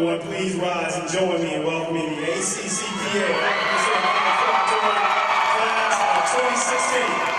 everyone please rise and join me in welcoming the ACCPA Valedictorian class of 2016.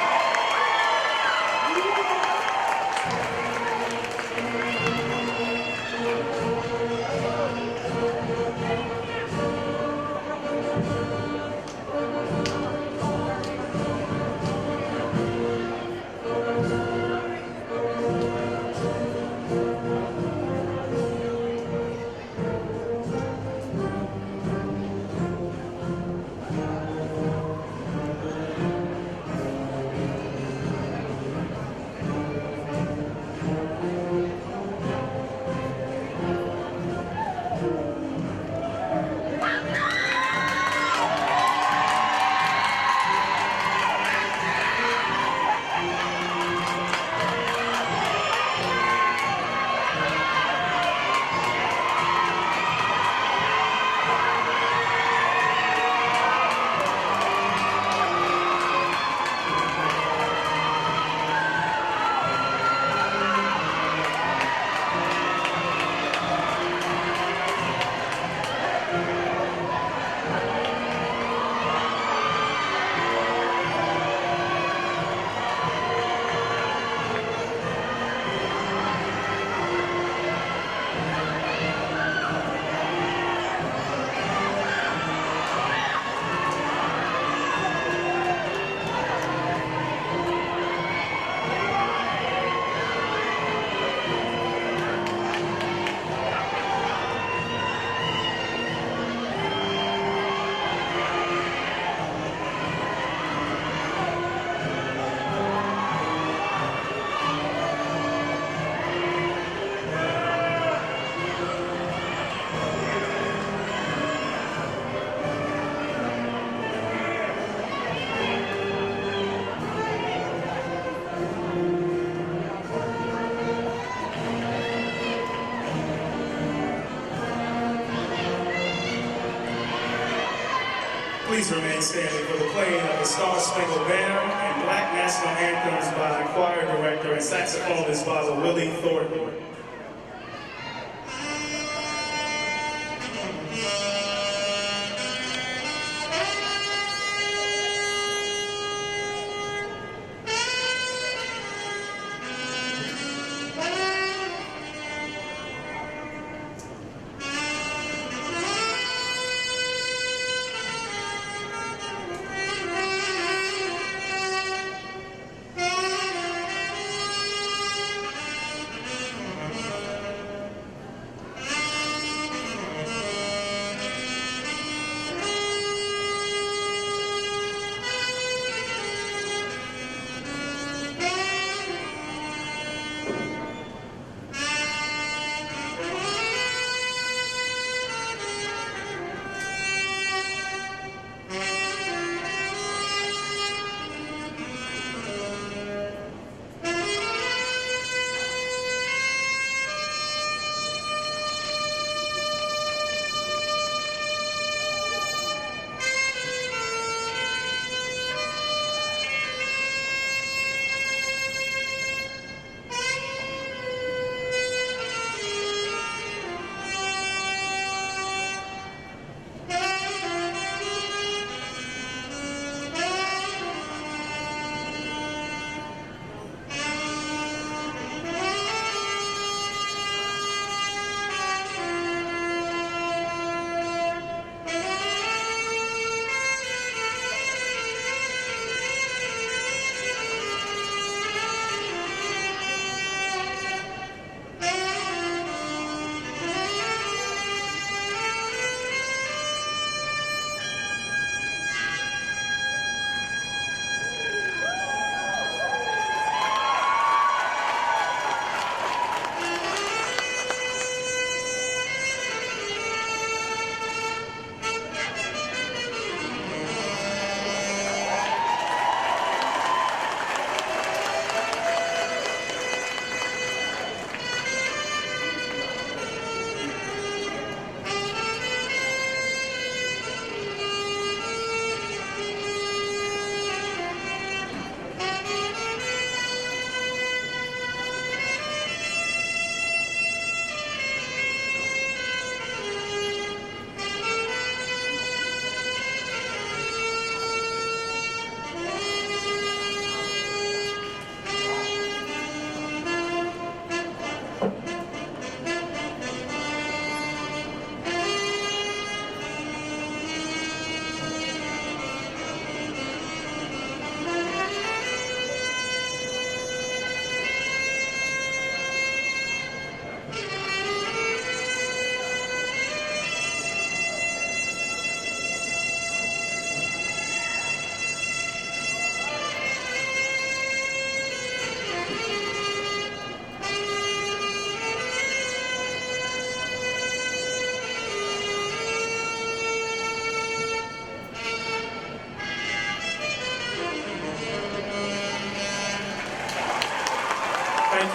Please remain standing for the playing of the Star-Spangled Banner and Black National Anthems by choir director and saxophonist Father Willie Thornton.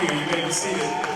Thank you. You may be seated.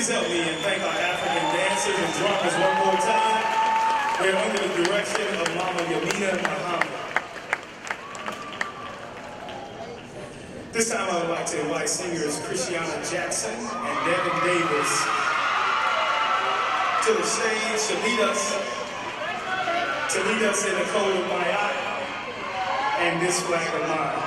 Please help me and thank our African dancers and drummers one more time. They're under the direction of Mama Yamina Muhammad. This time I would like to invite singers Christiana Jackson and Devin Davis to the stage to lead us in the code of Mayat and this flag of mine.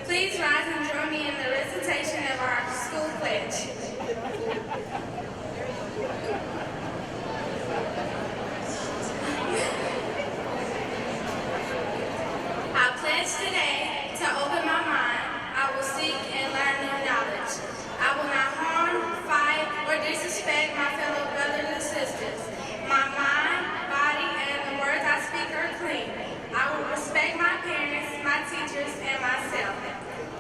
Please rise and join me in the recitation of our school pledge. I pledge today to open my mind. I will seek and learn new knowledge. I will not harm, fight, or disrespect my fellow brothers and sisters. My mind, body, and the words I speak are clean. I will respect my parents, my teachers, and myself.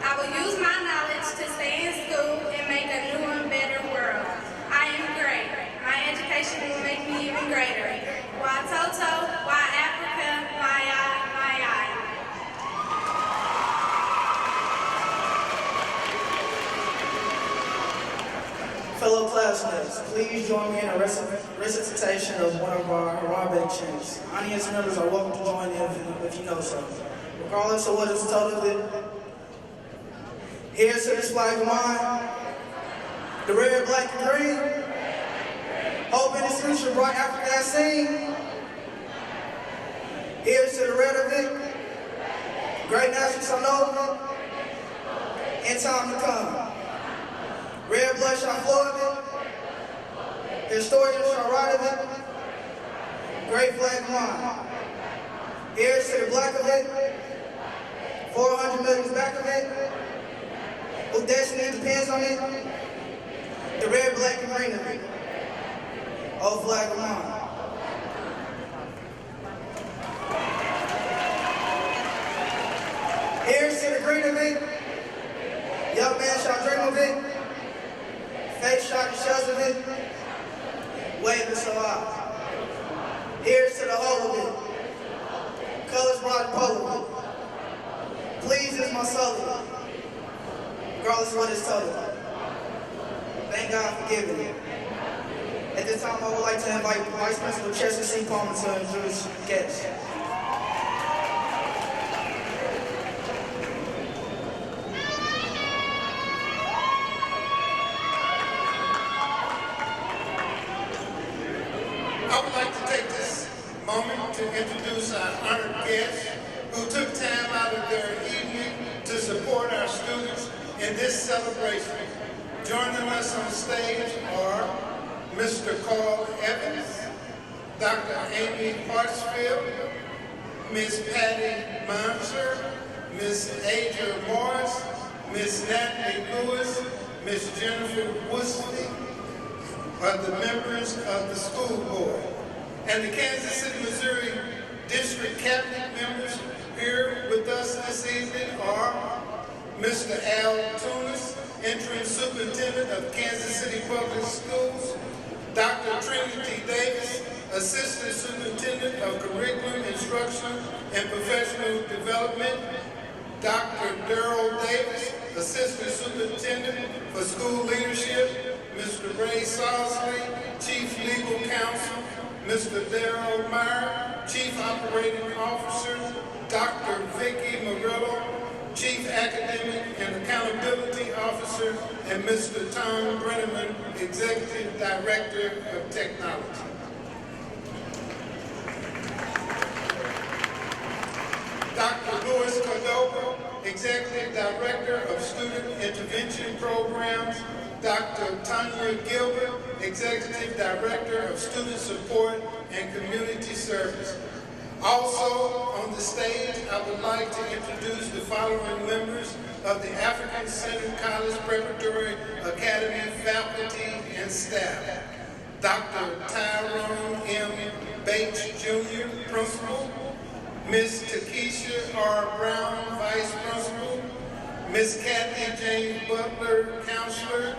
I will use my knowledge to stay in school and make a new and better world. I am great. My education will make me even greater. Why Toto, why Africa, why I. Fellow classmates, please join me in a recitation of one of our aerobic chants. Audience members are welcome to join in if you know so. Regardless of what is totally. Here's to this flag of mine, the red, black, and green. Hope in this future, bright Africa has seen. Here's to the red of it, great nations shall know of it, in time to come. Red blood shall flow of it, historians shall write of it, great flag of mine. Here's to the black of it, 400 millions back of it, whose destiny depends on it, the red, black, and green of it, oh flag of mine. Here's to the green of it, young man shall dream of it, faith shall be shells of it, wave it so high. Here's to the whole of it, colors bright pole of it, please is my soul. Regardless of what it's told. Thank God for giving it. At this time, I would like to invite Vice Principal Chester C. Palmer to introduce guests. I would like to take this moment to introduce our honored guests who took time out of their evening to support our students in this celebration. Joining us on stage are Mr. Carl Evans, Dr. Amy Hartsfield, Ms. Patty Monser, Ms. Adria Morris, Ms. Natalie Lewis, Ms. Jennifer Woodsley, are the members of the school board. And the Kansas City, Missouri District Cabinet members here with us this evening are Mr. Al Tunis, Interim Superintendent of Kansas City Public Schools, Dr. Trinity Davis, Assistant Superintendent of Curriculum Instruction and Professional Development, Dr. Darrell Davis, Assistant Superintendent for School Leadership, Mr. Ray Sausley, Chief Legal Counsel, Mr. Darrell Meyer, Chief Operating Officer, Dr. Vicki Murillo, Chief Academic and Accountability Officer, and Mr. Tom Brenneman, Executive Director of Technology. Dr. Louis Cordova, Executive Director of Student Intervention Programs, Dr. Tanya Gilbert, Executive Director of Student Support and Community Service. Also on the stage, I would like to introduce the following members of the African Center College Preparatory Academy faculty and staff. Dr. Tyrone M. Bates, Jr., Principal, Ms. Takesha R. Brown, Vice Principal, Ms. Kathy James Butler, Counselor,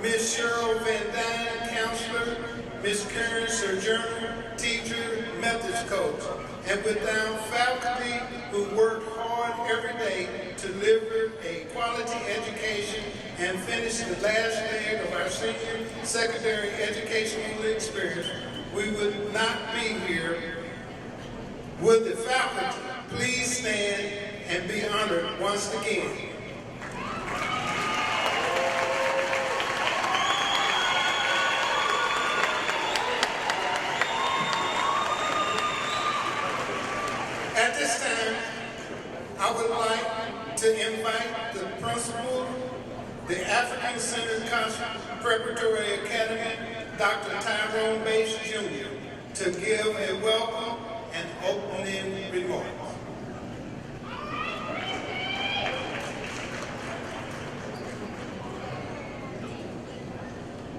Ms. Cheryl Van Dyne, Counselor, Ms. Karen Sojourner, Teacher, Methodist Coach, and without faculty who work hard every day to deliver a quality education and finish the last leg of our senior secondary educational experience, we would not be here. Would the faculty please stand and be honored once again? At this time, I would like to invite the principal, the African Center Preparatory Academy, Dr. Tyrone Bates Jr., to give a welcome and opening remarks.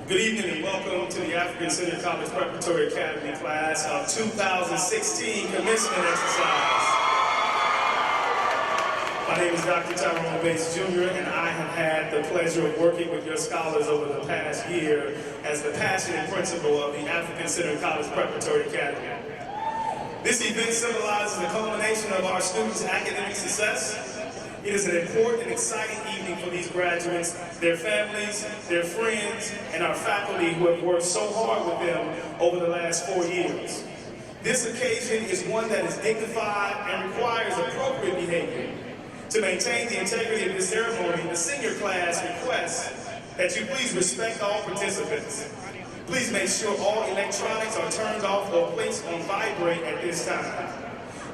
Good evening and welcome to the African Center College Preparatory Academy class of 2016 commencement exercise. My name is Dr. Tyrone Bates Jr. and I have had the pleasure of working with your scholars over the past year as the passionate principal of the African Center College Preparatory Academy. This event symbolizes the culmination of our students' academic success. It is an important and exciting evening for these graduates, their families, their friends, and our faculty who have worked so hard with them over the last 4 years. This occasion is one that is dignified and requires appropriate behavior. To maintain the integrity of this ceremony, the senior class requests that you please respect all participants. Please make sure all electronics are turned off or placed on vibrate at this time.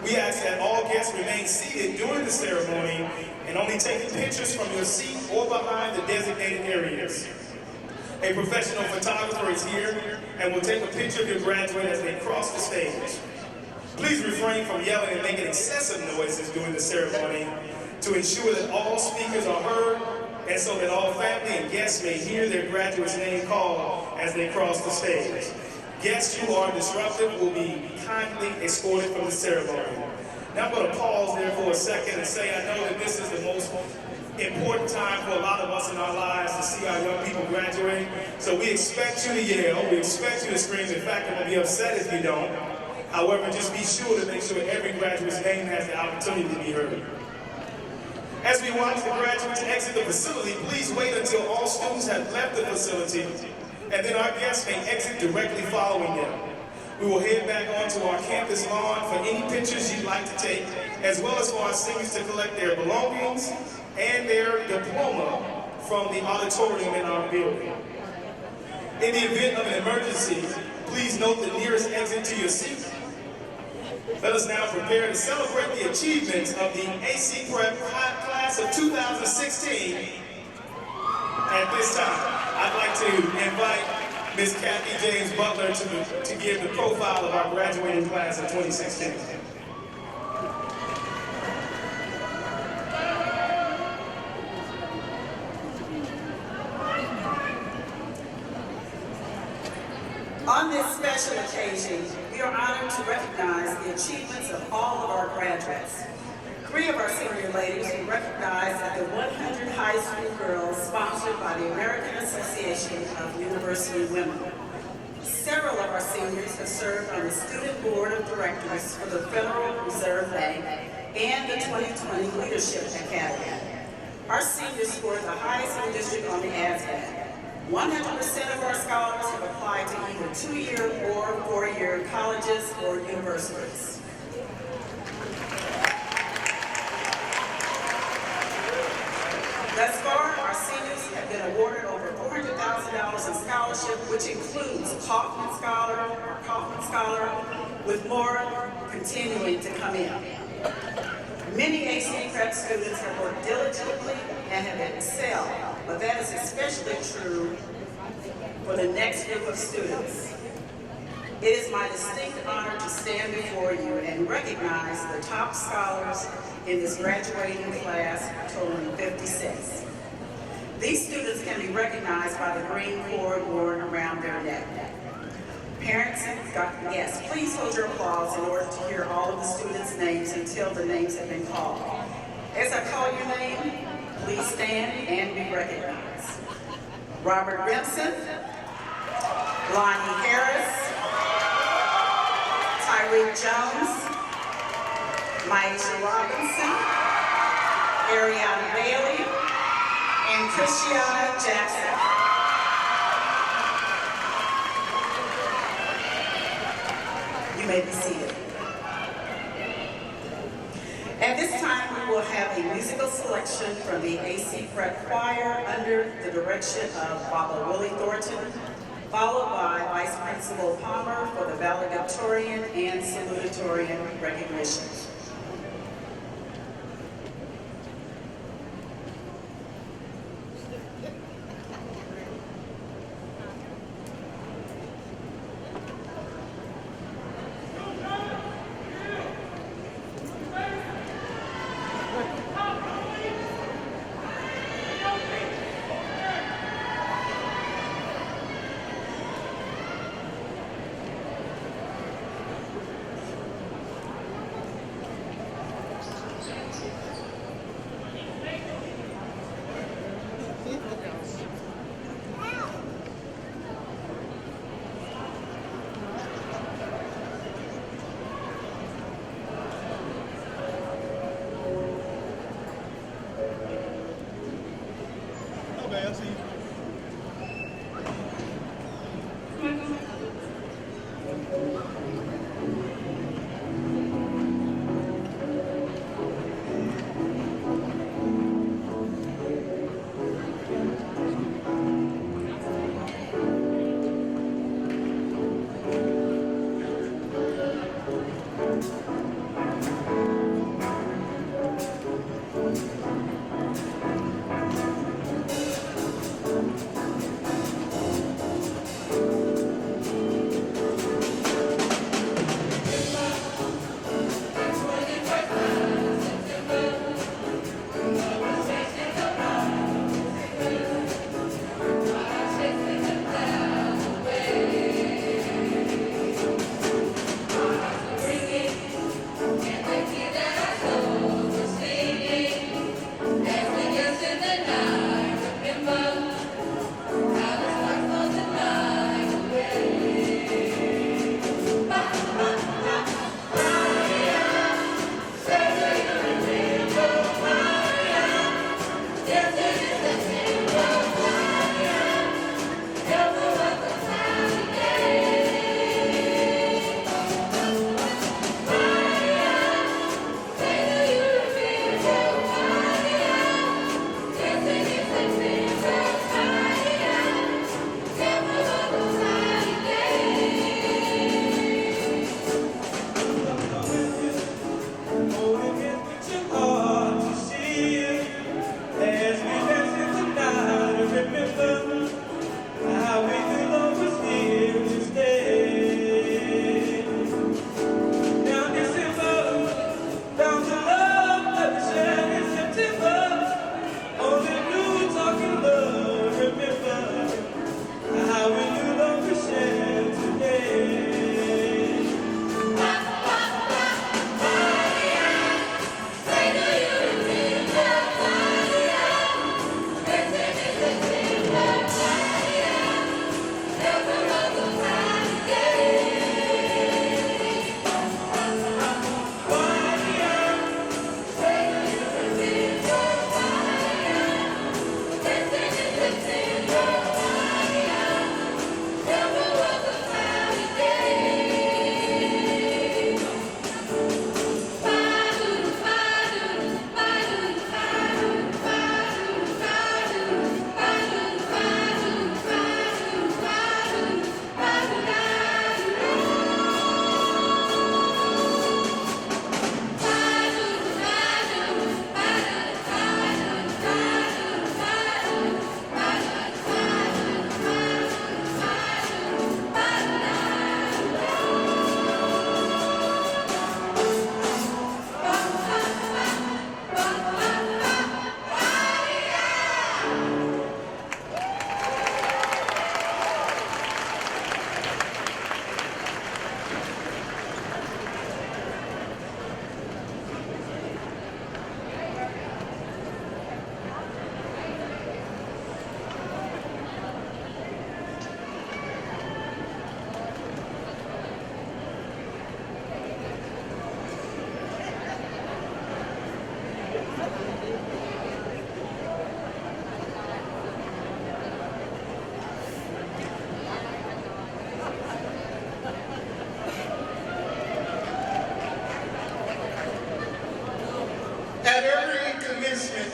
We ask that all guests remain seated during the ceremony and only take pictures from your seat or behind the designated areas. A professional photographer is here and will take a picture of your graduate as they cross the stage. Please refrain from yelling and making excessive noises during the ceremony to ensure that all speakers are heard and so that all family and guests may hear their graduate's name called as they cross the stage. Guests who are disruptive will be kindly escorted from the ceremony. Now I'm going to pause there for a second and say I know that this is the most important time for a lot of us in our lives to see our young people graduate. So we expect you to yell, we expect you to scream. In fact, I'm going to be upset if you don't. However, just be sure to make sure every graduate's name has the opportunity to be heard. As we watch the graduates exit the facility, please wait until all students have left the facility, and then our guests may exit directly following them. We will head back onto our campus lawn for any pictures you'd like to take, as well as for our seniors to collect their belongings and their diploma from the auditorium in our building. In the event of an emergency, please note the nearest exit to your seat. Let us now prepare to celebrate the achievements of the ACC Prep class of 2016. At this time, I'd like to invite Ms. Kathy James Butler to give the profile of our graduating class of 2016. On this special occasion, we are honored to recognize the achievements of all of our graduates. 3 of our senior ladies were recognized at the 100 High School Girls sponsored by the American Association of University Women. Several of our seniors have served on the Student Board of Directors for the Federal Reserve Bank and the 2020 Leadership Academy. Our seniors scored the highest in the district on the ASVAB. 100% of our scholars have applied to either 2-year or 4-year colleges or universities. Thus far, our seniors have been awarded over $400,000 in scholarship, which includes Kaufman Scholar, with more continuing to come in. Many ACC Prep students have worked diligently and have excelled, but that is especially true for the next group of students. It is my distinct honor to stand before you and recognize the top scholars in this graduating class, totaling 56. These students can be recognized by the green cord worn around their neck. Parents, yes, please hold your applause in order to hear all of the students' names until the names have been called. As I call your name, please stand and be recognized. Robert Remsen, Lonnie Harris, Tyreek Jones, Maisha Robinson, Ariana Bailey, and Christiana Jackson. You may be seated. At this time, we will have a musical selection from the AC Prep Choir under the direction of Baba Willie Thornton, followed by Vice Principal Palmer for the Valedictorian and Salutatorian recognitions.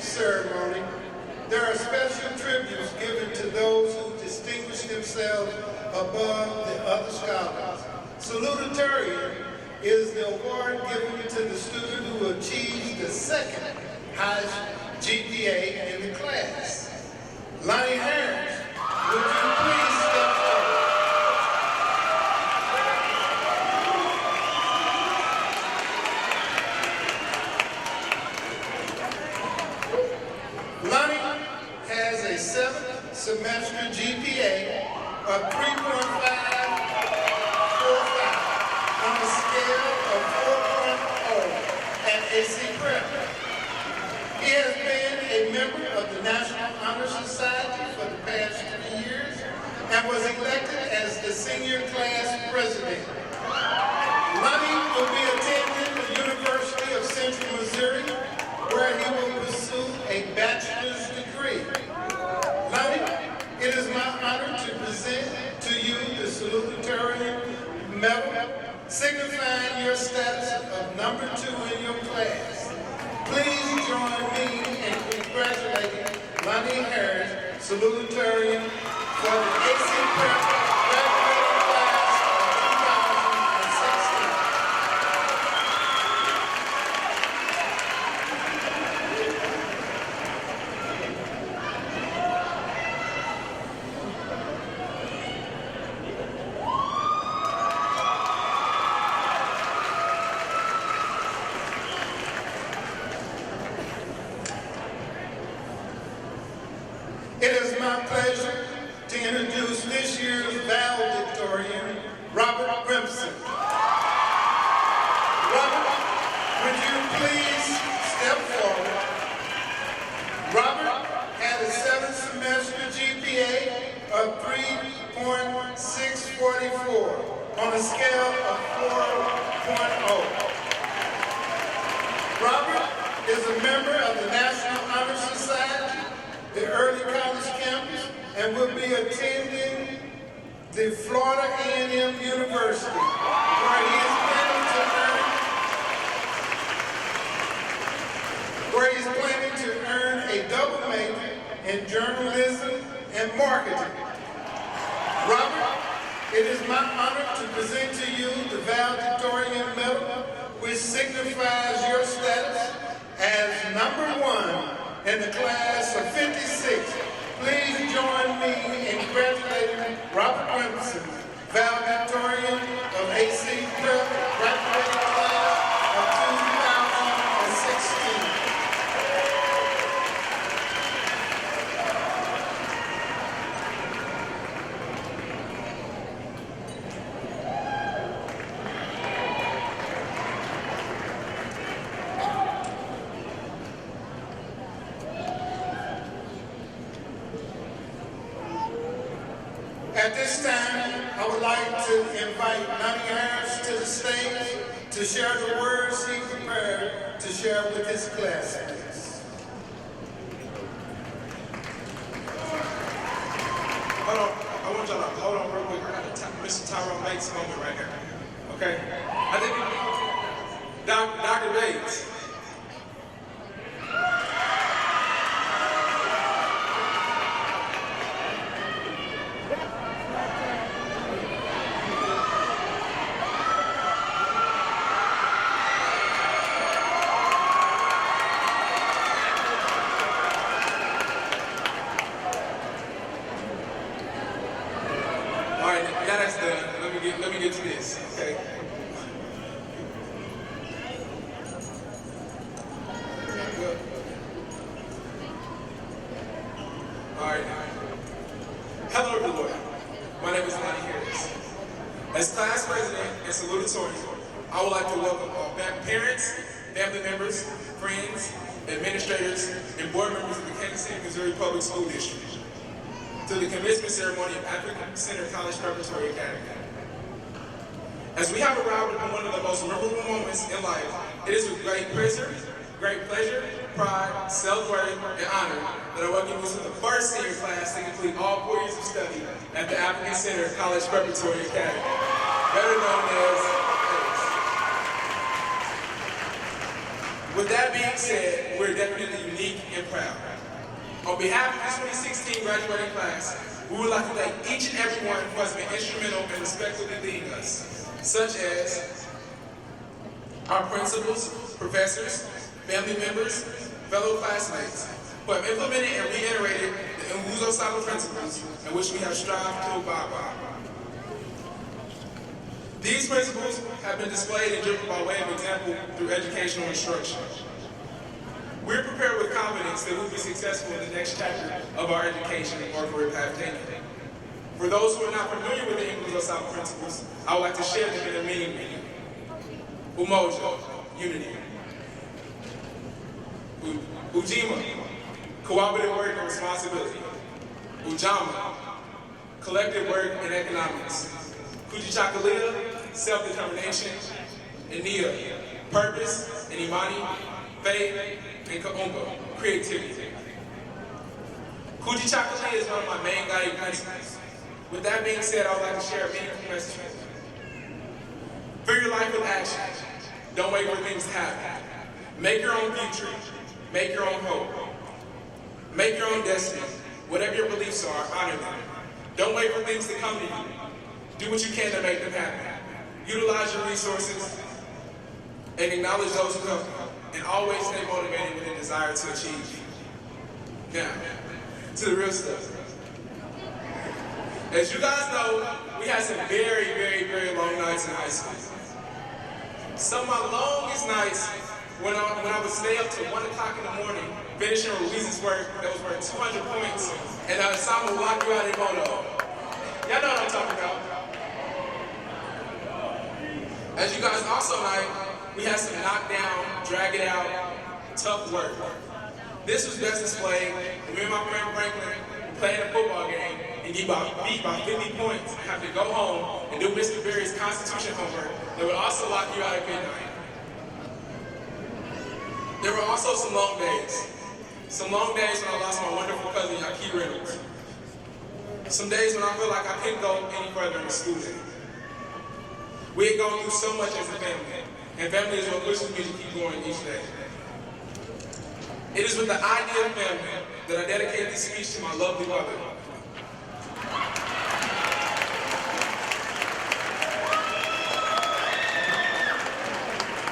ceremony, there are special tributes given to those who distinguish themselves above the other scholars. Salutatorian is the award given to the student who achieves the second highest GPA in the class. Lonnie Harris, would you please step forward? Lonnie has a 7th semester GPA of 3.545 on a scale of 4.0 at AC Prep. He has been a member of the National Honor Society for the past 3 years and was elected as the senior class president. Lonnie will be attending the University of Central Missouri, where he will pursue a bachelor's degree. Lonnie, it is my honor to present to you the salutatorian medal, signifying your status of number 2 in your class. Please join me in congratulating Lonnie Harris, salutatorian, for the ACC Prep Graduation class of 2016. It is my pleasure to introduce this year's valedictorian, Robert Grimson. Robert, would you please step forward? Robert had a 7th semester GPA of 3.644 on a scale of 4.0. Robert is a member of the National Honor Society, the early college campus, and will be attending the Florida A&M University, where he is planning to earn a double major in journalism and marketing. Robert, it is my honor to present to you the Valedictorian medal, which signifies your status as number 1 in the class of 56. Please join me in congratulating Robert Grimson, valedictorian of AC Prep Graduation class of 2016. At this time, I would like to invite Lonnie Harris to the stage to share the words he prepared to share with his classmates. Hold on, I want y'all to hold on real quick. I got a Mr. Tyrone Bates moment right here. Okay? I think Dr. Bates. That's done. Let me get to this, okay? Good. All right. Hello, everyone. My name is Lonnie Harris. As class president and salutatorian, I would like to welcome all parents, family members, friends, administrators, and board members of the Kansas City, Missouri Public School District to the commencement ceremony of African Center College Preparatory Academy. As we have arrived at one of the most memorable moments in life, it is with great pleasure, pride, self-worth, and honor that I welcome you to the first senior class to complete all 4 years of study at the African Center College Preparatory Academy, better known as ACE. With that being said, we're definitely unique and proud. On behalf of the 2016 graduating class, we would like to thank each and every one who has been instrumental in respectfully leading us, such as our principals, professors, family members, fellow classmates, who have implemented and reiterated the Nguzo Saba principles in which we have strived to abide by. These principles have been displayed and driven by way of example through educational instruction. We're prepared with confidence that we'll be successful in the next chapter of our education or career path taken. For those who are not familiar with the Nguzo Saba principles, I would like to share them in a meaning with you. Umoja, unity. Ujima, cooperative work and responsibility. Ujama, collective work and economics. Kujichakalea, self-determination. And Nia, purpose and Imani, faith, and Kaumba, creativity. Kujichakalea is one of my main guiding principles. With that being said, I would like to share a meaningful message with you. Fill your life with action. Don't wait for things to happen. Make your own future. Make your own hope. Make your own destiny. Whatever your beliefs are, honor them. Don't wait for things to come to you. Do what you can to make them happen. Utilize your resources and acknowledge those who help you. And always stay motivated with a desire to achieve. Now, to the real stuff. As you guys know, we had some very, very, very long nights in high school. Some of my longest nights when I would stay up till 1 o'clock in the morning, finishing Ruiz's work that was worth 200 points, and the assignment would lock you out in moto. Y'all know what I'm talking about. As you guys also know, we had some knockdown, drag it out, tough work. This was best displayed when me and my friend Franklin playing a football game and get beat by 50 points and have to go home and do Mr. Berry's Constitution homework that would also lock you out at midnight. There were also some long days. Some long days when I lost my wonderful cousin, Yaki Reynolds. Some days when I feel like I couldn't go any further in the school day. We had gone through so much as a family, and family is what pushes me to keep going each day. It is with the idea of family that I dedicate this speech to my lovely mother.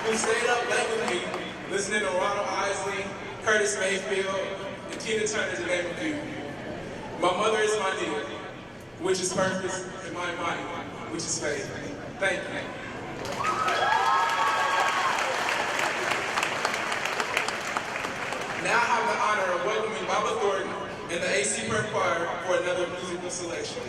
Who stayed up late with me, listening to Ronald Isley, Curtis Mayfield, and Tina Turner to name a few. My mother is my dear, which is purpose, and my money, which is faith. Thank you. Now I have the honor of welcoming Baba Thornton and the ACC Prep Choir for another musical selection.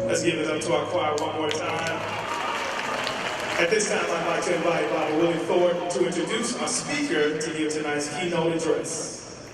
Let's give it up to our choir one more time. At this time, I'd like to invite Bobby Willie Thornton to introduce our speaker to give tonight's keynote address.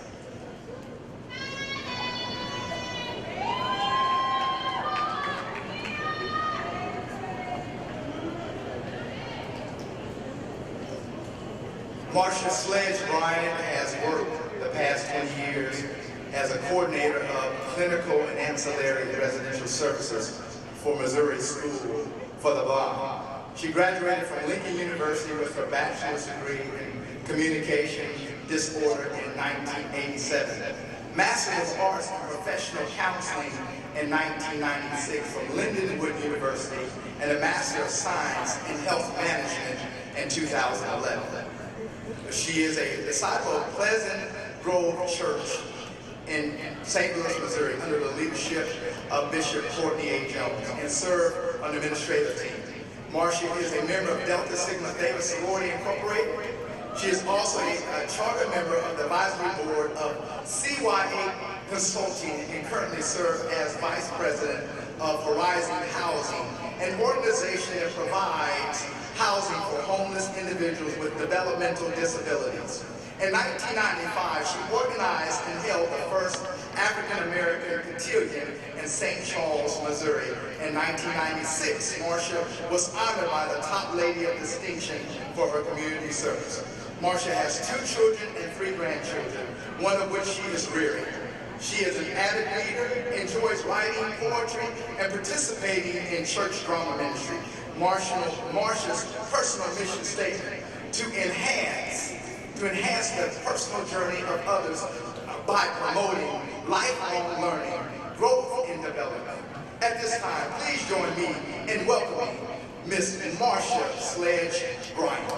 Marcia Sledge Bryant has worked the past 20 years as a coordinator of clinical and ancillary residential services for Missouri School for the Blind. She graduated from Lincoln University with her bachelor's degree in communication disorder in 1987, Master of Arts in Professional Counseling in 1996 from Lindenwood University, and a Master of Science in Health Management in 2011. She is a disciple of Pleasant Grove Church in St. Louis, Missouri, under the leadership of Bishop Courtney A. Jones, and served on the administrative team. Marcia is a member of Delta Sigma Theta Sorority Incorporated. She is also a charter member of the advisory board of CYA Consulting and currently serves as vice president of Horizon Housing, an organization that provides housing for homeless individuals with developmental disabilities. In 1995, she organized and held the first African-American cotillion in St. Charles, Missouri. In 1996, Marcia was honored by the top lady of distinction for her community service. Marcia has 2 children and 3 grandchildren, one of which she is rearing. She is an avid reader, enjoys writing poetry, and participating in church drama ministry. Marcia's personal mission statement: to enhance the personal journey of others by promoting lifelong learning, growth, and development. At this time, please join me in welcoming Miss Marcia Sledge Bryant.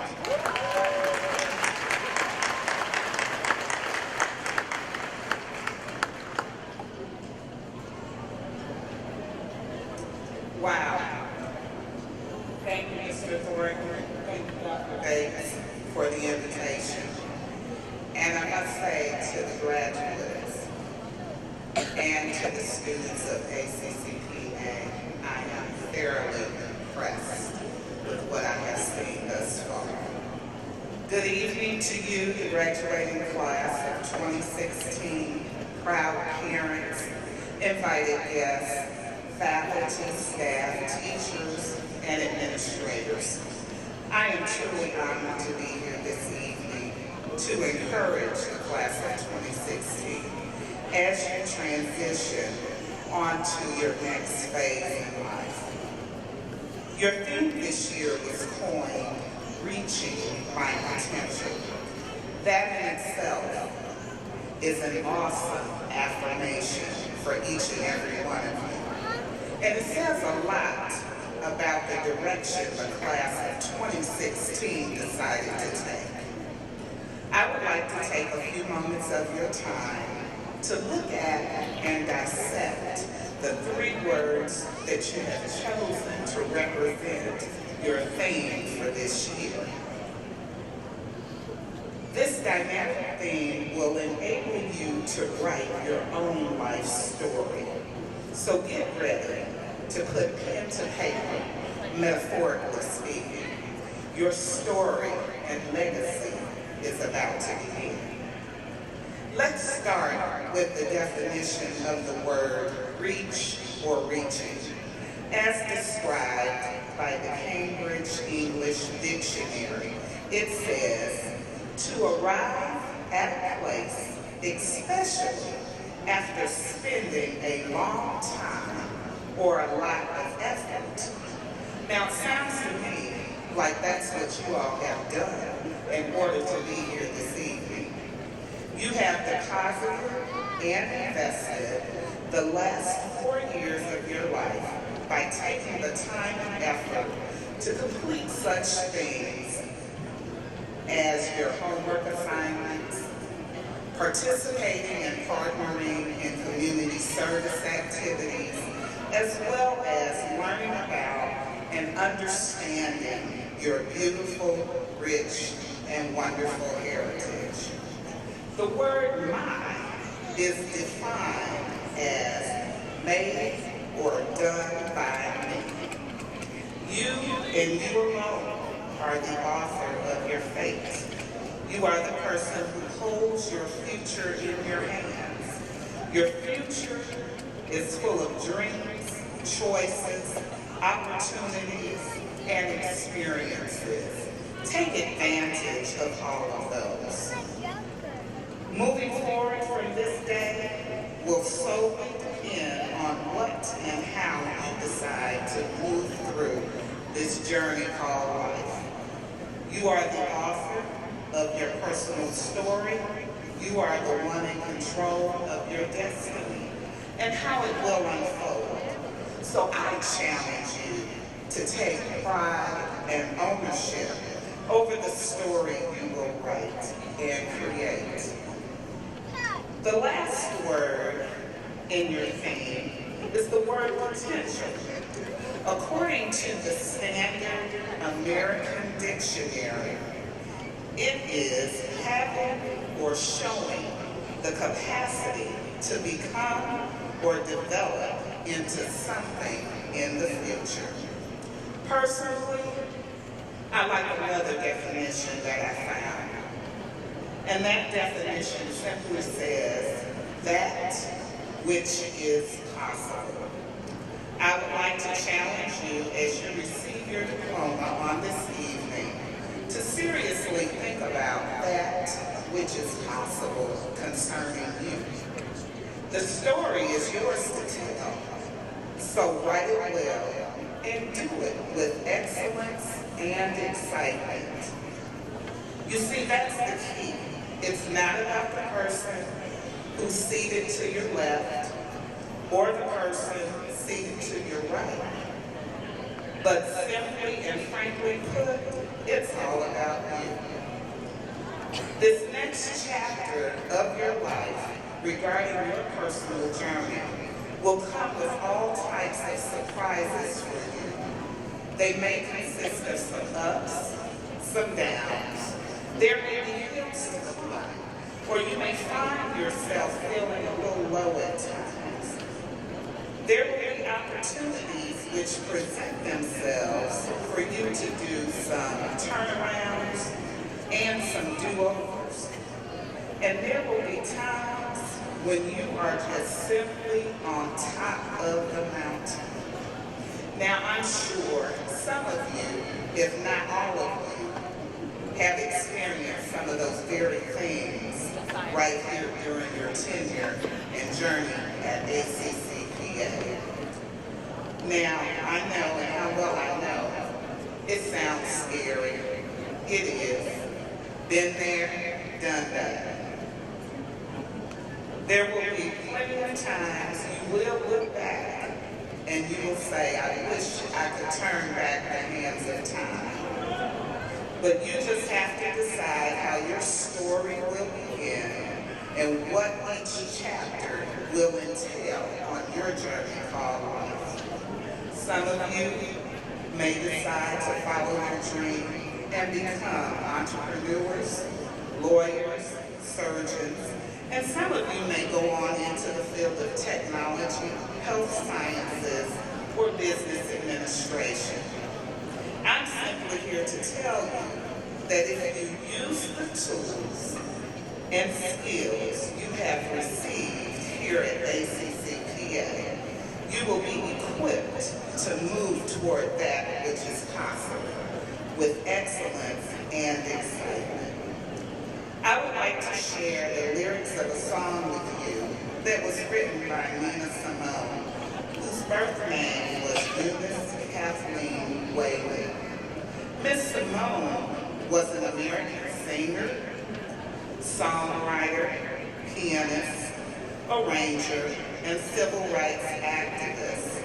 Wow. Thank you, Mr. Thornton. Thank you, Dr. Davis, for the invitation. And I must say to the graduates and to the students of ACCPA, I am thoroughly impressed with what I have seen thus far. Good evening to you, the graduating class of 2016, proud parents, invited guests, faculty, staff, teachers, and administrators. I am truly honored to be here this evening to encourage the class of 2016 as you transition onto your next phase in life. Your theme this year was coined, Reaching My Potential. That in itself is an awesome affirmation for each and every one of you. And it says a lot about the direction the class of 2016 decided to take. I would like to take a few moments of your time to look at and dissect the 3 words that you have chosen to represent your theme for this year. This dynamic theme will enable you to write your own life story. So get ready to put pen to paper, metaphorically speaking. Your story and legacy is about to begin. Let's start with the definition of the word reach or reaching, as described by the Cambridge English Dictionary. It says, to arrive at a place, especially after spending a long time or a lot of effort. Now, it sounds to me like that's what you all have done in order to be here this evening. You have deposited and invested the last 4 years of your life by taking the time and effort to complete such things as your homework assignments, participating and partnering in community service activities, as well as learning about and understanding your beautiful, rich, and wonderful heritage. The word "my" is defined as made or done by me. You and you alone are the author of your fate. You are the person who holds your future in your hands. Your future is full of dreams, choices, opportunities, and experiences. Take advantage of all of those. Moving forward from this day will solely depend on what and how you decide to move through this journey called life. You are the author of your personal story. You are the one in control of your destiny and how it will unfold. So I challenge you to take pride and ownership over the story you will write and create. The last word in your theme is the word potential. According to the Standard American Dictionary, it is having or showing the capacity to become or develop into something in the future. Personally, I like another definition that I found. And that definition simply says, that which is possible. I would like to challenge you as you receive your diploma on this evening to seriously think about that which is possible concerning you. The story is yours to tell, so write it well and do it with excellence and excitement. You see, that's the key. It's not about the person who's seated to your left or the person seated to your right. But simply and frankly put, it's all about you. This next chapter of your life regarding your personal journey will come with all types of surprises for you. They may consist of some ups, some downs. There may be hills to climb, or you may find yourself feeling a little low at times. There will be opportunities which present themselves for you to do some turnarounds and some do-overs. And there will be times when you are just simply on top of the mountain. Now, I'm sure some of you, if not all of you, have experienced some of those very things right here during your tenure and journey at ACCPA. Now, I know, and how well I know, it sounds scary. It is. Been there, done that. There will be plenty of times you will look back and you will say, I wish I could turn back the hands of time. But you just have to decide how your story will begin and what each chapter will entail on your journey called life. Some of you may decide to follow your dream and become entrepreneurs, lawyers, surgeons, and some of you may go on into the field of technology, health sciences, or business administration. I'm simply here to tell you that if you use the tools and skills you have received here at ACCPA, you will be equipped to move toward that which is possible with excellence and excitement. I would like to share the lyrics of a song with you that was written by Nina Simone, whose birth name was Eunice Kathleen Whaley. Miss Simone was an American singer, songwriter, pianist, arranger, and civil rights activist.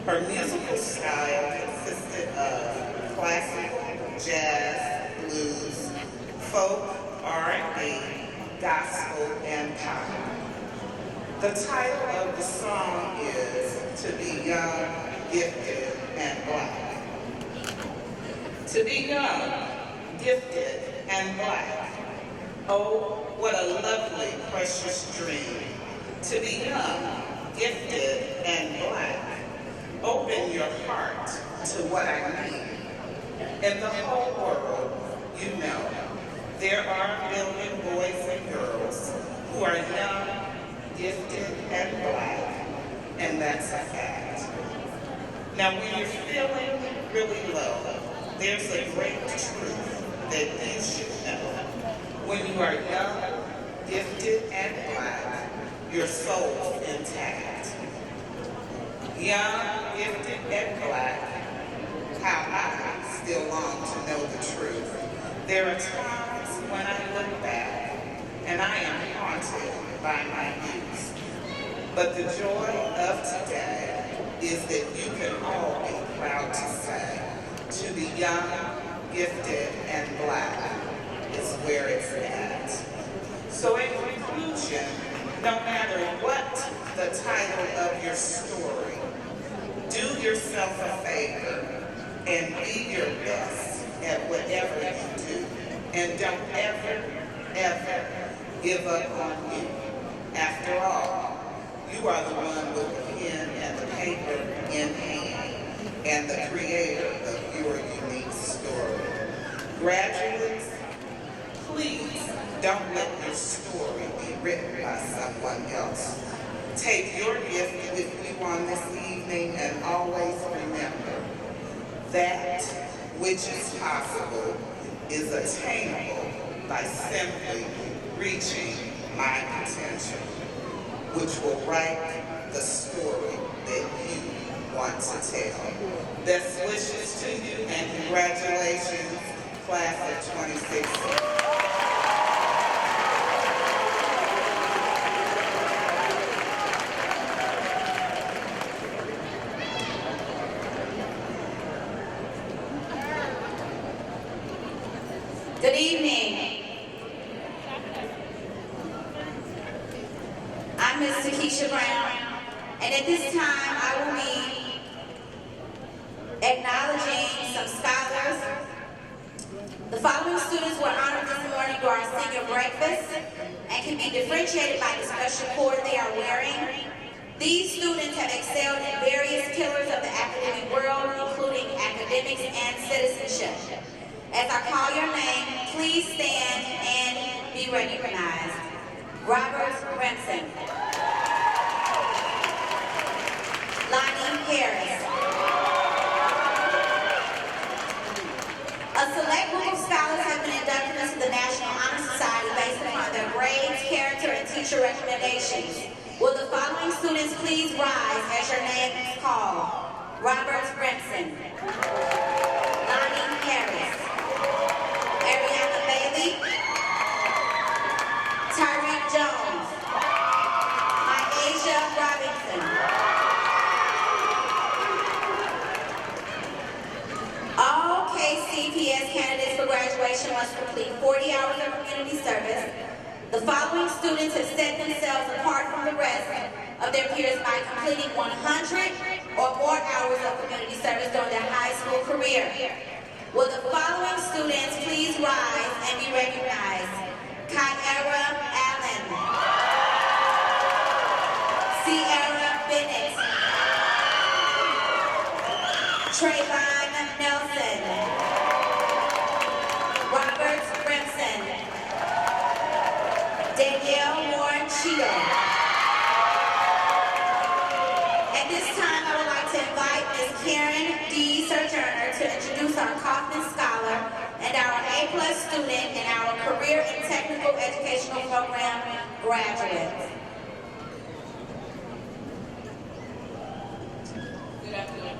Her musical style consisted of classical, jazz, blues, folk, R&B, gospel, and pop. The title of the song is To Be Young, Gifted, and Black. To be young, gifted, and black. Oh, what a lovely, precious dream. To be young, gifted, and black. open your heart to what I mean. In the whole world, you know, there are a million boys and girls who are young, gifted, and Black, and that's a fact. Now, when you're feeling really low, there's a great truth that you should know. When you are young, gifted, and Black, your soul's intact. Young, gifted, and Black, how I still long to know the truth. There are times when I look back and I am haunted by my youth. But the joy of today is that you can all be proud to say, to the young, gifted, and Black is where it's at. So in conclusion, no matter what the title of your story, do yourself a favor and be your best at whatever you do. And don't ever, ever give up on you. After all, you are the one with the pen and the paper in hand and the creator of your unique story. Graduates, please don't let your story be written by someone else. Take your gift with you on this evening and always remember that which is possible is attainable by simply reaching my potential, which will write the story that you want to tell. Best wishes to you and congratulations, class of 2016. Good evening. I'm Ms. Takesha Brown, and at this time I will be acknowledging some scholars. The following students were honored this morning during our senior breakfast and can be differentiated by the special cord they are wearing. These students have excelled in various pillars of the academic world, including academics and citizenship. As I call your name, please stand and be recognized. Robert Remsen. Lonnie Harris. A select group of scholars have been inducted into the National Honor Society based upon their grades, character, and teacher recommendations. Will the following students please rise as your name is called? Robert Remsen. Lonnie Harris. Ariana Bailey, Tyreek Jones, Myasia Robinson. All KCPS candidates for graduation must complete 40 hours of community service. The following students have set themselves apart from the rest of their peers by completing 100 or more hours of community service during their high school career. Will the following students please rise and be recognized? Kyara Allen, Sierra Bennett, Trayvon Nelson, Robert Remsen, Danielle Warren Cheeto. At this time, I would like to invite Ms. Karen D. Sojourner to introduce our Kaufman Scholar and our A+ student in our Career and Technical Educational Program graduates. Good afternoon.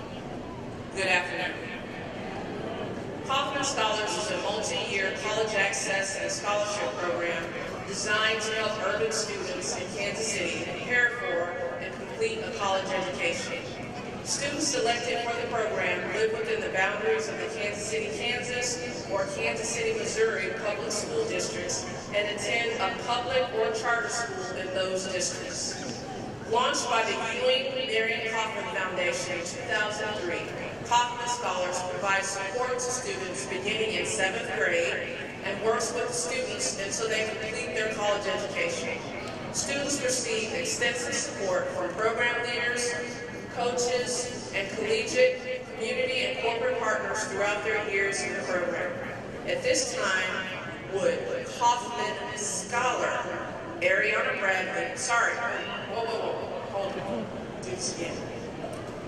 Good afternoon. Kaufman Scholars is a multi-year college access and scholarship program designed to help urban students in Kansas City prepare for and complete a college education. Students selected for the program live within the boundaries of the Kansas City, Kansas or Kansas City, Missouri public school districts and attend a public or charter school in those districts. Launched by the Ewing Marion Kaufman Foundation in 2003, Kaufman Scholars provides support to students beginning in 7th grade and works with the students until they complete their college education. Students receive extensive support from program leaders, coaches, and collegiate, community, and corporate partners throughout their years in the program. At this time, would Kaufman Scholar Ariana Bradley, hold on, do this again.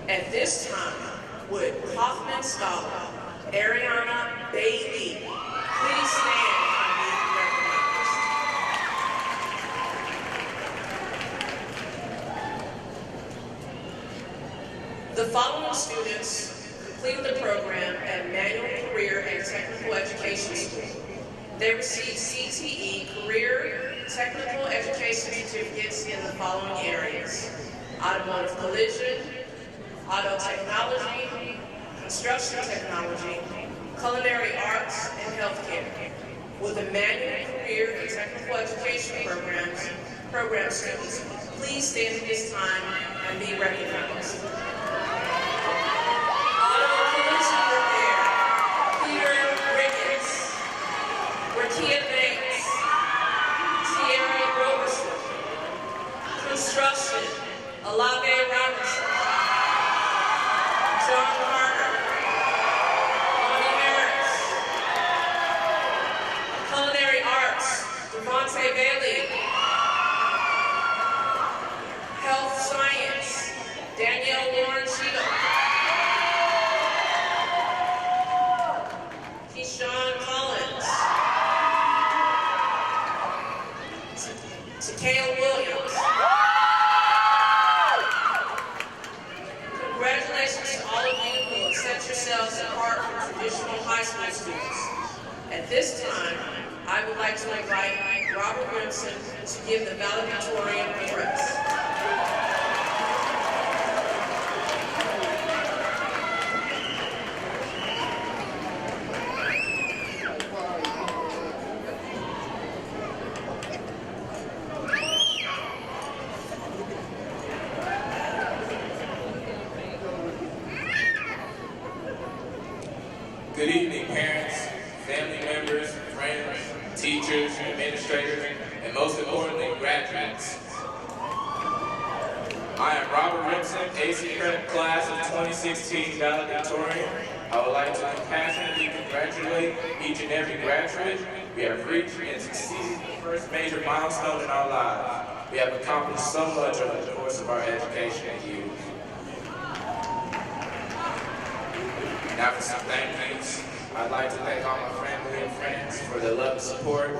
At this time, would Kaufman Scholar Ariana Bailey please stand and be recognized? The following students completed the program at Manual Career and Technical Education School. They received CTE Career Technical Education Certificates in the following areas: automotive collision, auto technology, construction technology, culinary arts, and healthcare. With the Manual Career and Technical Education program students, please stand at this time and be recognized. Auto collision repair, Peter Ricketts, Rakia Banks, Sierra Roberson. Construction, Alave Robinson, John Carter, Lonnie Harris. Culinary arts, Devontae Bailey. Health science, Danielle Lauren Cheatham. Keyshawn Collins. Takeo Williams. Congratulations to all of you who have set yourselves apart from traditional high school students. At this time, I would like to invite Robert Grimson to give the valedictorian address. Good evening, parents, family members, friends, teachers, administrators, and most importantly, graduates. I am Robert Rimson, ACC Prep Class of 2016 Valedictorian. I would like to compassionately congratulate each and every graduate. We have reached and succeeded the first major milestone in our lives. We have accomplished so much over the course of our education and youth. Now for some thank yous, I'd like to thank all my family and friends for their love and support.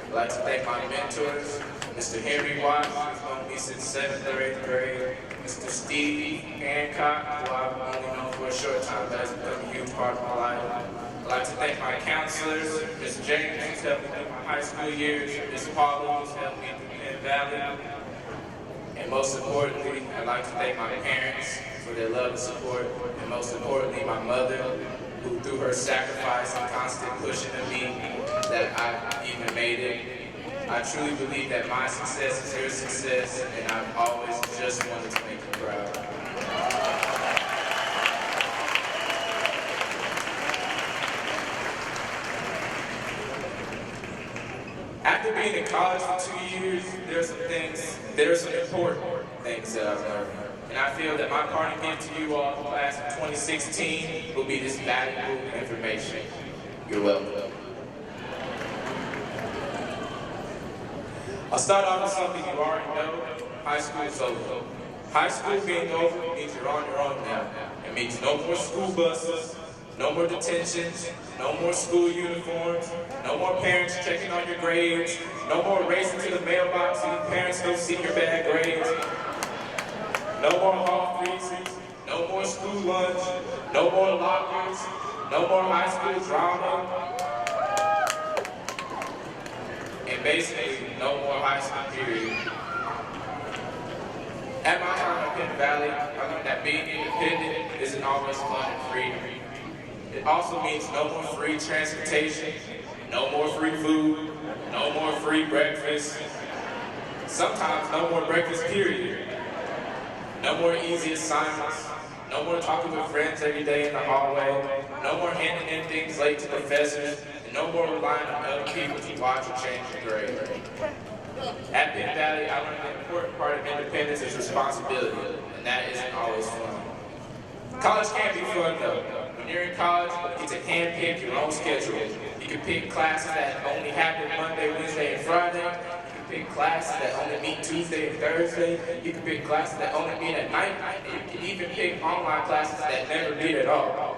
I'd like to thank my mentors, Mr. Henry Watts, who's known me since 7th or 8th grade, Mr. Steve Hancock, who I've only known for a short time, but has become a huge part of my life. I'd like to thank my counselors, Ms. James, who's helped me through my high school years, Ms. Paula, who's helped me through Penn Valley. And most importantly, I'd like to thank my parents for their love and support, and most importantly, my mother, who through her sacrifice and constant pushing of me, that I even made it. I truly believe that my success is your success, and I've always just wanted to make you proud. After being in college for 2 years, there are some important things that I've learned. And I feel that my parting gift to you all, class of 2016, will be this valuable information. You're welcome. I'll start off with something you already know. High school is over. High school being over means you're on your own now. It means no more school buses, no more detentions, no more school uniforms, no more parents checking on your grades, no more racing to the mailbox so your parents don't see your bad grades. No more hall freezes, no more school lunch, no more lockers, no more high school drama, and basically no more high school period. At my time at Penn Valley, I learned that being independent isn't always fun and free. It also means no more free transportation, no more free food, no more free breakfast, sometimes no more breakfast period. No more easy assignments, no more talking with friends every day in the hallway, no more handing in things late to professors, and no more relying on other people to watch or change your grade. At Penn Valley, I learned the important part of independence is responsibility, and that isn't always fun. College can be fun though. When you're in college, you get to handpick your own schedule. You can pick classes that only happen Monday, Wednesday, and Friday. You can pick classes that only meet Tuesday and Thursday. You can pick classes that only meet at night. And you can even pick online classes that never meet at all.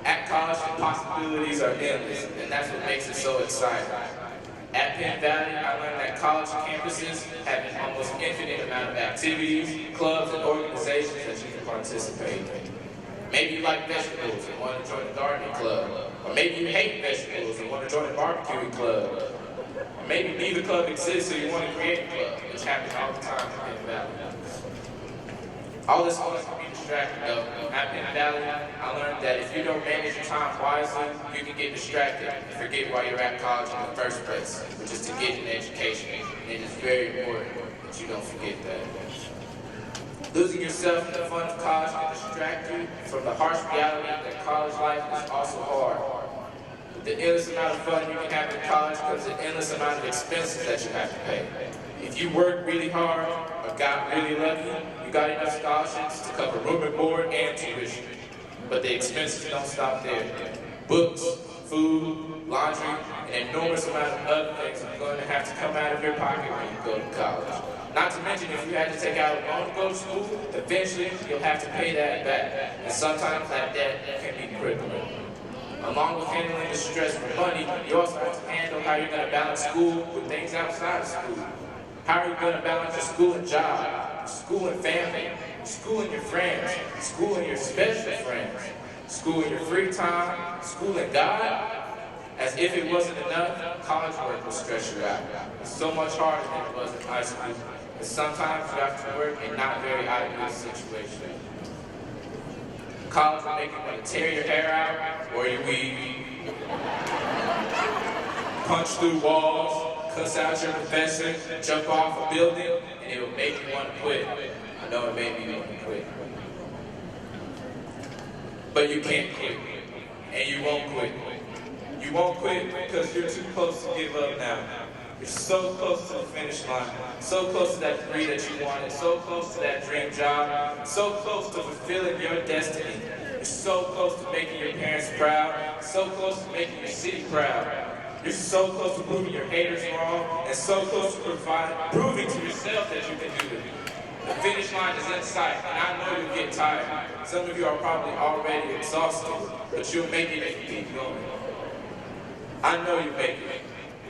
At college, the possibilities are endless, and that's what makes it so exciting. At Penn Valley, I learned that college campuses have an almost infinite amount of activities, clubs, and organizations that you can participate in. Maybe you like vegetables and want to join the gardening club. Or maybe you hate vegetables and want to join the barbecuing club. Or maybe neither club exists, so you want to create a club, which happens all the time at Penn Valley. All this always can be distracting though. At Penn Valley, I learned that if you don't manage your time wisely, you can get distracted and forget why you're at college in the first place, which is to get an education. And it is very important that you don't forget that. Losing yourself in the fun of college can distract you from the harsh reality that college life is also hard. With the endless amount of fun you can have in college comes the endless amount of expenses that you have to pay. If you work really hard or got really lucky, you got enough scholarships to cover room and board and tuition. But the expenses don't stop there. Books, food, laundry, and an enormous amount of other things are going to have to come out of your pocket when you go to college. Not to mention, if you had to take out a loan to go to school, eventually you'll have to pay that back. And sometimes that debt can be crippling. Along with handling the stress for money, you also have to handle how you're going to balance school with things outside of school. How are you going to balance your school and job, school and family, school and your friends, school and your special friends, school and your free time, school and God? As if it wasn't enough, college work will stress you out. It's so much harder than it was in high school. And sometimes you have to work in not very ideal situations. College will make you want to tear your hair out, or your weave, punch through walls, cuss out your professor, jump off a building, and it will make you want to quit. I know it made me want to quit. But you can't quit, and you won't quit. You won't quit because you're too close to give up now. You're so close to the finish line, so close to that degree that you wanted, so close to that dream job, so close to fulfilling your destiny. You're so close to making your parents proud, so close to making your city proud. You're so close to proving your haters wrong, and so close to proving to yourself that you can do it. The finish line is in sight, and I know you'll get tired. Some of you are probably already exhausted, but you'll make it if you keep going. I know you make it.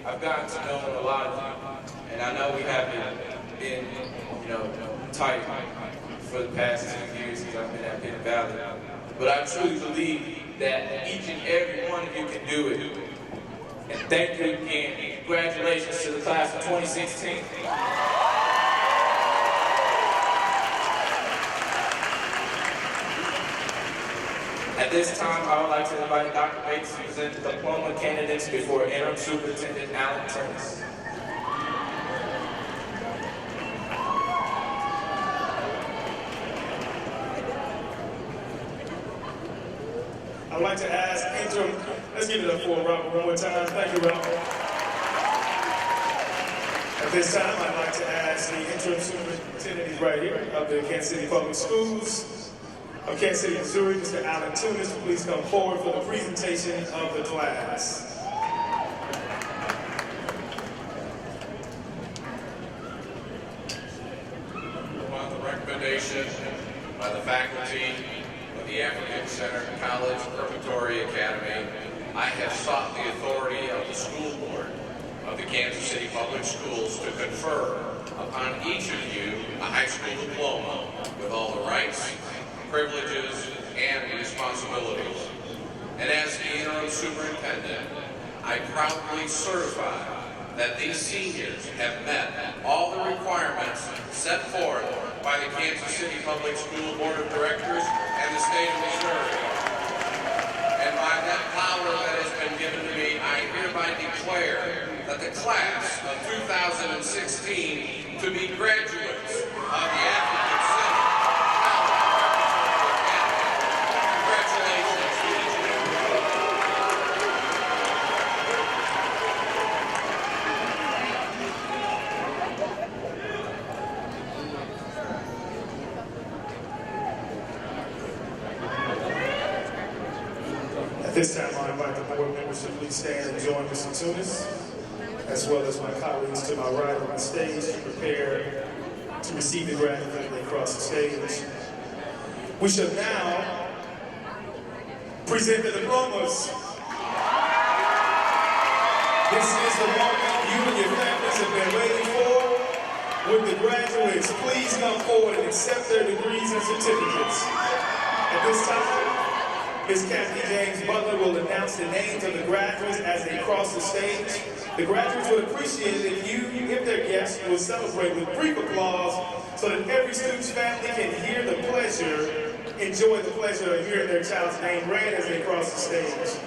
I've gotten to know a lot of you, and I know we haven't been, tight for the past 2 years since I've been at Penn Valley. But I truly believe that each and every one of you can do it. And thank you again. Congratulations to the class of 2016. At this time, I would like to invite Dr. Bates to present the diploma candidates before Interim Superintendent Alan Turner. I'd like to ask interim, let's give it up for Robert one more time. Thank you, Robert. At this time, I'd like to ask the interim superintendent, he's right here, of the Kansas City Public Schools of Kansas City, Missouri, Mr. Alan Tunis, to please come forward for the presentation of the class. Upon the recommendation by the faculty of the African Center College Preparatory Academy, I have sought the authority of the school board of the Kansas City Public Schools to confer upon each of you a high school diploma with all the rights, privileges, and responsibilities. And as the interim superintendent, I proudly certify that these seniors have met all the requirements set forth by the Kansas City Public School Board of Directors and the state of Missouri. And by that power that has been given to me, I hereby declare that the class of 2016 to be graduates of the African Center At this time, I invite the board members to please stand and join Mr. Tunis, as well as my colleagues to my right on the stage to prepare to receive the graduates as they cross the stage. We shall now present the diplomas. This is the moment you and your families have been waiting for. Would the graduates please come forward and accept their degrees and certificates? At this time, Ms. Kathy James Butler will announce the names of the graduates as they cross the stage. The graduates would appreciate it if their guests would celebrate with brief applause so that every student's family can enjoy the pleasure of hearing their child's name read as they cross the stage.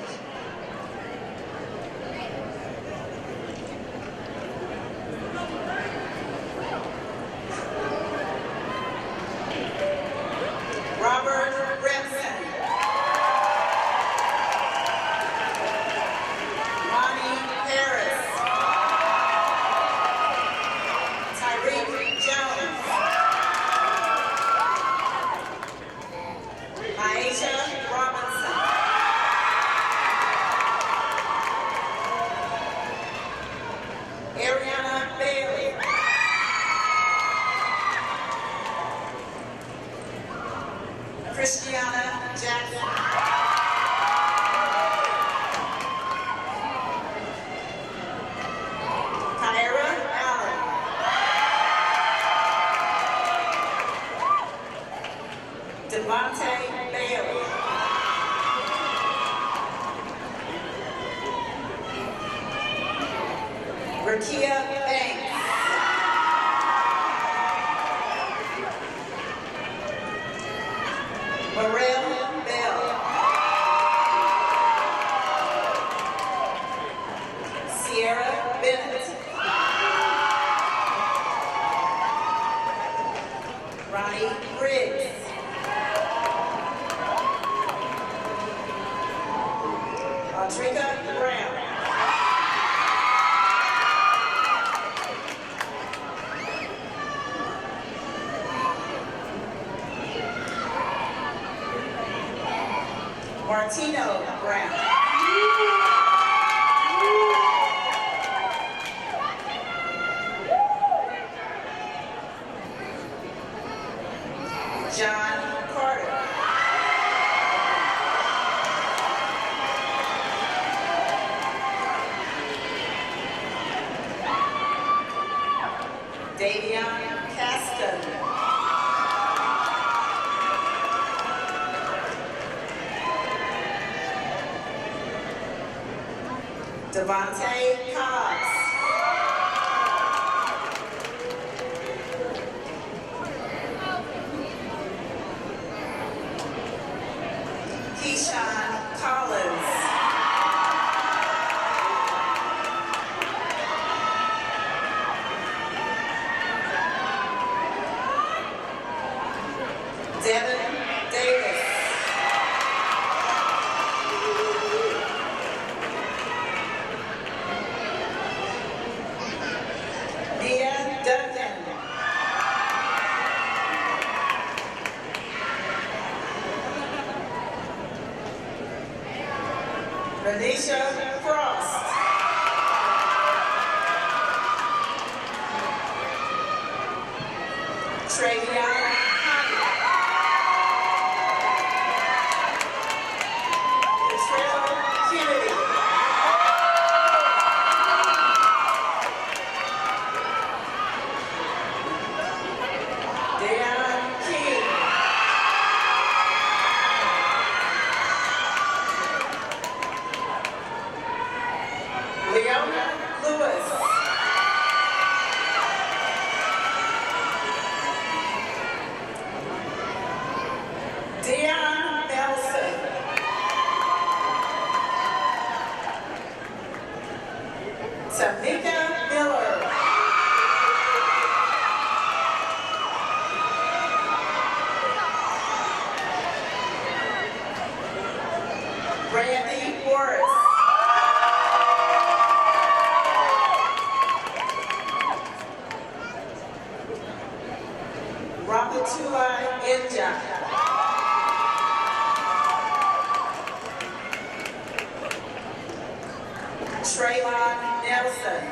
Traylon Nelson.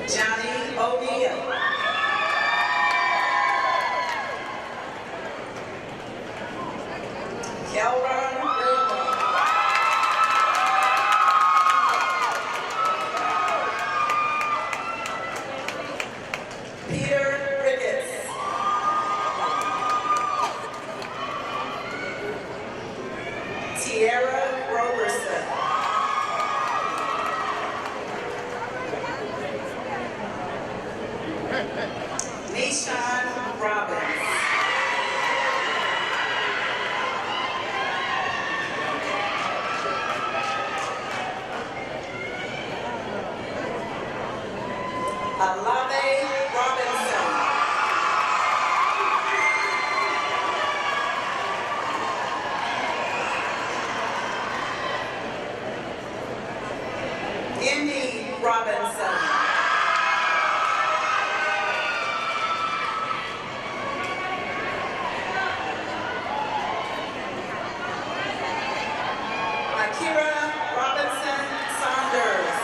Johnny O'Neill. Kelron Raymond. Peter Ricketts. Tierra Roberson. Nishan Robbins. Alave Robinson. Indy Robinson. Akira Robinson Saunders.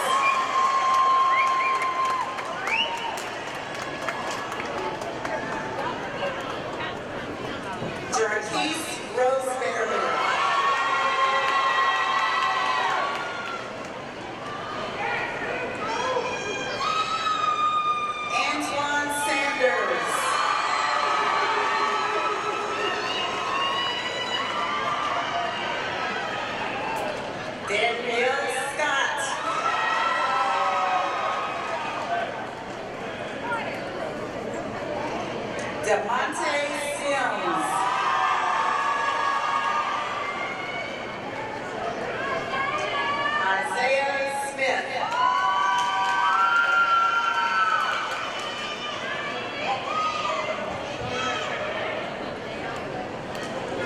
Jarquise Rosemary. Antoine Sanders. Danielle Scott. DeMonte Sims. Isaiah Smith.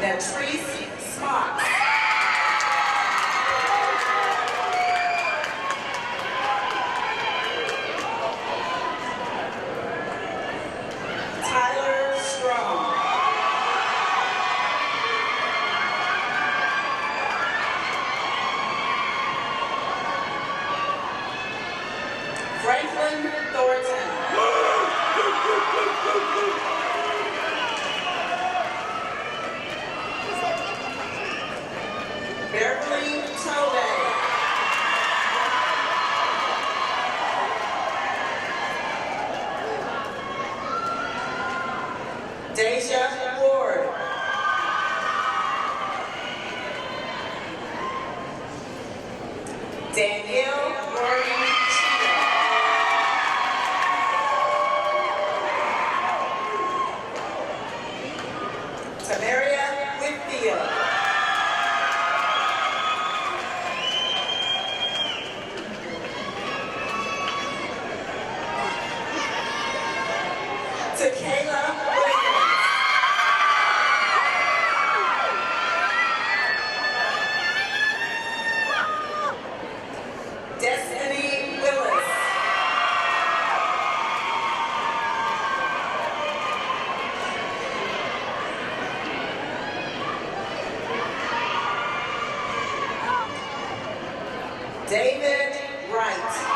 Natrice Smart. Tyler Strong. Franklin Thornton. Beverly Tobey. Deja Ward. Danielle Gordon Cheatham. Tamaria Whitfield. Tequila Williams. Destiny Willis. David Wright.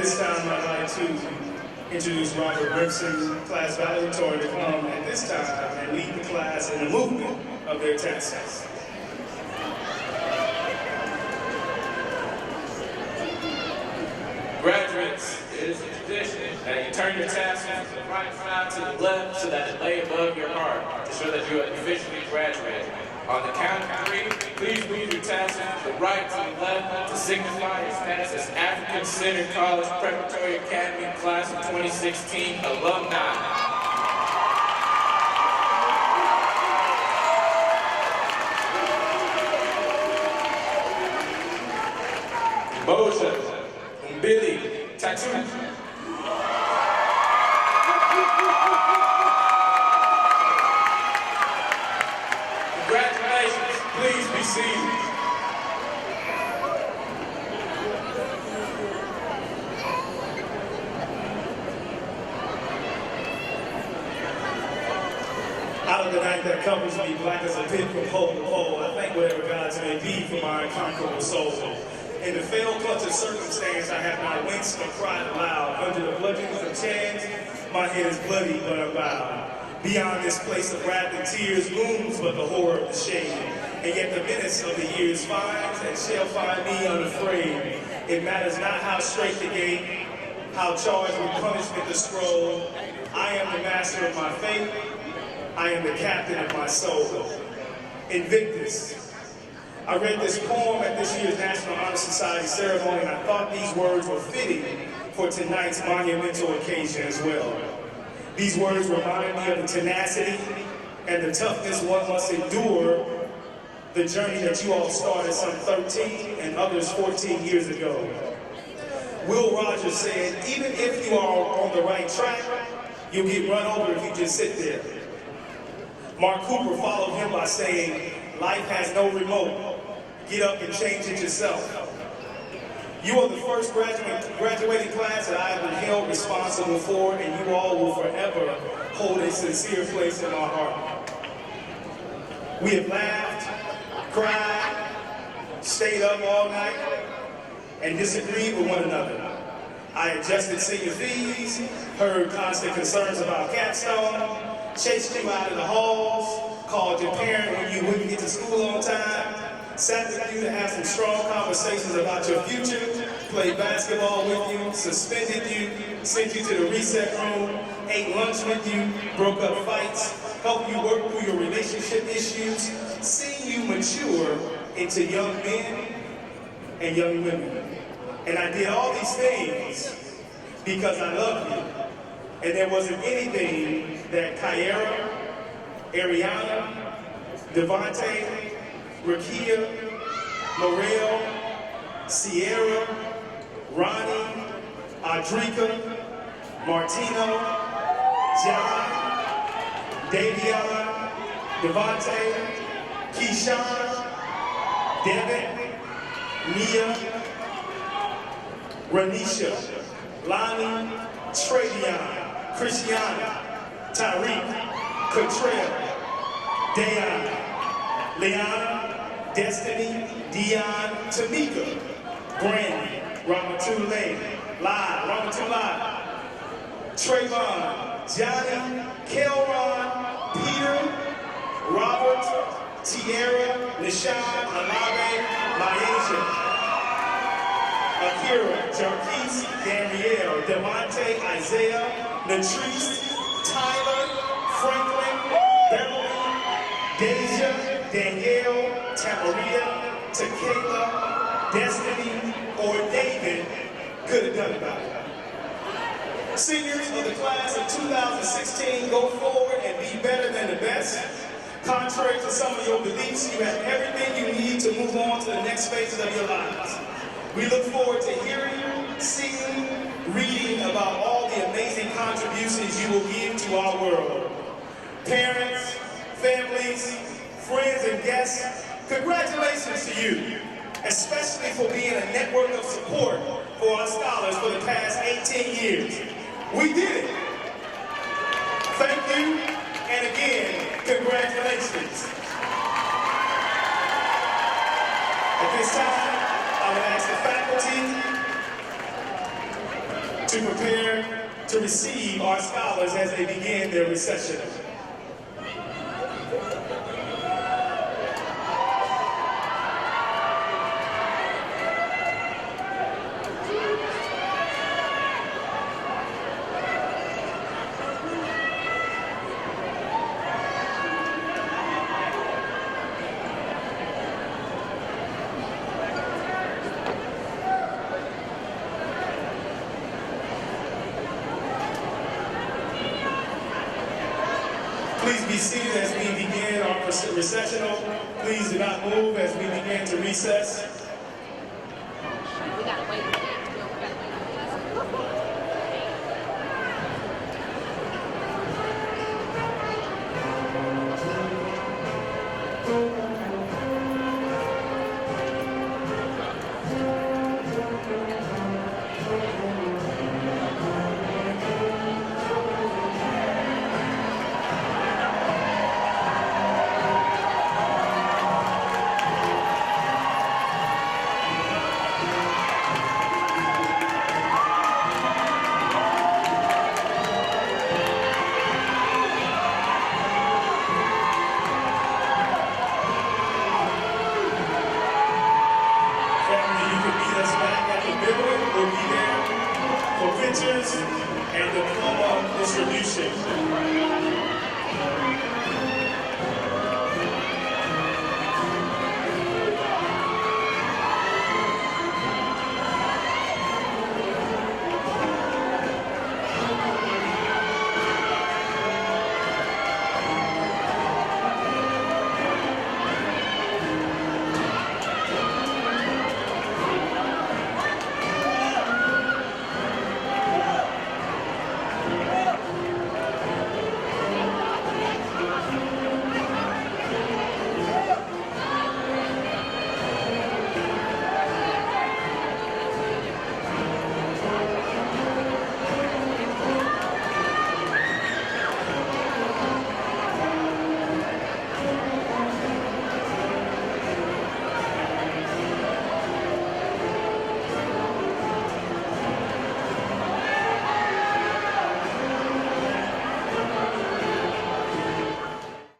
this time, I'd like to introduce Robert Gibson, class valedictorian, to come at this time and lead the class in the movement of their tassels. Graduates, it is a tradition that you turn your tassel from the right side to the left so that it lay above your heart to show that you have officially graduated. On the count of 3, please move your tassel from the right to the left to signify your status as African Center College Preparatory Academy Class of 2016 alumni. Moja, Billy, Tattoo. Congratulations, please be seated. Out of the night that covers me, black as a pit from pole to pole, I thank whatever gods may be for my unconquerable soul. In the failed clutch of circumstance, I have not winced or cried aloud. Under the bludgeonings of chance, my head is bloody, but I'm bowed. Beyond this place of wrath and tears looms but the horror of the shade. And yet the menace of the years finds and shall find me unafraid. It matters not how straight the gate, how charged with punishment the scroll. I am the master of my fate. I am the captain of my soul. Invictus. I read this poem at this year's National Honor Society ceremony, and I thought these words were fitting for tonight's monumental occasion as well. These words remind me of the tenacity and the toughness one must endure the journey that you all started some 13 and others 14 years ago. Will Rogers said, even if you are on the right track, you'll get run over if you just sit there. Mark Cooper followed him by saying, life has no remote. Get up and change it yourself. You are the first graduating class that I have been held responsible for, and you all will forever hold a sincere place in our heart. We have laughed, cried, stayed up all night, and disagreed with one another. I adjusted senior fees, heard constant concerns about capstone, chased you out of the halls, called your parent when you wouldn't get to school on time, sat with you to have some strong conversations about your future, played basketball with you, suspended you, sent you to the reset room, ate lunch with you, broke up fights, helped you work through your relationship issues, seen you mature into young men and young women. And I did all these things because I love you. And there wasn't anything that Kyara, Ariana, Devontae, Rakia, Morel, Sierra, Ronnie, Audrika, Martino, John, Davion, Devontae, Keyshawn, Devin, Nia, Ranisha, Lonnie, Travion, Christiana, Tyreek, Cottrell, Dayon, Leanna, Destiny, Dion, Tamika, Brandon, Ramatulay, Ramatulay, Trayvon, Johnny, Kelron, Peter, Robert, Tierra, Nishan, Alave, Maisha, Akira, Jarquise, Danielle, Demonte, Isaiah, Latrice, Tyler, Franklin, Beverly, Deja, Danielle, Tamaria, Tequila, Destiny, or David could have done about it. Seniors of the class of 2016, go forward and be better than the best. Contrary to some of your beliefs, you have everything you need to move on to the next phases of your lives. We look forward to hearing, seeing, reading about all the amazing contributions you will give to our world. Parents, families, friends, and guests, congratulations to you, especially for being a network of support for our scholars for the past 18 years. We did it. Thank you, and again, congratulations. At this time, I would ask the faculty to prepare to receive our scholars as they begin their recessional. Please be seated as we begin our recessional. Please do not move as we begin to recess.